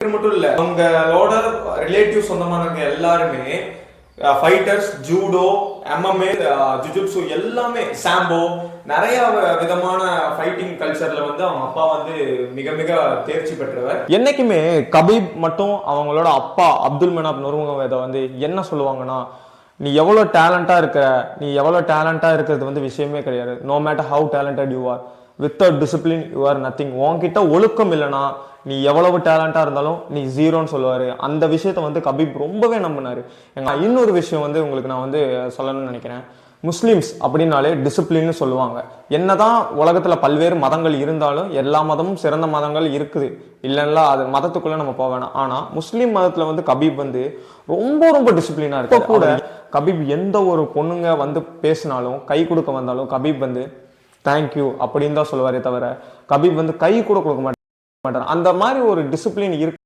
மட்டும் இல்ல, அவங்களோட ரிலேட்டிவ் சொந்தமானவங்க எல்லாருமே ஃபைட்டர்ஸ், ஜூடோ, எம்எம்ஏ, ஜுஜுட்சு எல்லாமே, சாம்போ, நிறைய விதமான ஃபைட்டிங் கல்ச்சர்ல வந்து அவங்க அப்பா வந்து மிக மிக தேர்ச்சி பெற்றவர். என்னைக்குமே கபீப் மட்டும் அவங்களோட அப்பா அப்துல் மனாப் நுர்மகோவேதை வந்து என்ன சொல்லுவாங்கன்னா, நீ எவ்வளோ டேலண்டாக இருக்கிற, நீ எவ்வளோ டேலண்டாக இருக்கிறது வந்து விஷயமே கிடையாது. No matter how talented you are, without discipline you are nothing. உன்கிட்ட ஒழுக்கம் இல்லைனா நீ எவ்வளவு டேலண்டாக இருந்தாலும் நீ ஜீரோன்னு சொல்லுவார். அந்த விஷயத்த வந்து கபீப் ரொம்பவே நம்பினார். இன்னொரு விஷயம் வந்து உங்களுக்கு நான் வந்து சொல்லணும்னு நினைக்கிறேன். முஸ்லீம்ஸ் அப்படின்னாலே டிசிப்ளின்னு சொல்லுவாங்க. என்னதான் உலகத்தில் பல்வேறு மதங்கள் இருந்தாலும் எல்லா மதமும் சிறந்த மதங்கள் இருக்குது இல்லைன்னா அது மதத்துக்குள்ளே நம்ம போக வேணாம். ஆனால் முஸ்லீம் மதத்தில் வந்து கபீப் வந்து ரொம்ப ரொம்ப டிசிப்ளினாக இருக்கு. கூட கபீப் எந்த ஒரு பொண்ணுங்க வந்து பேசினாலும் கை கொடுக்க வந்தாலும் கபீப் வந்து தேங்க்யூ அப்படின்னு தான் சொல்லுவாரே தவிர கபீப் வந்து கை கூட கொடுக்க மாட்டார். அந்த மாதிரி ஒரு டிசிப்ளின் இருக்கு.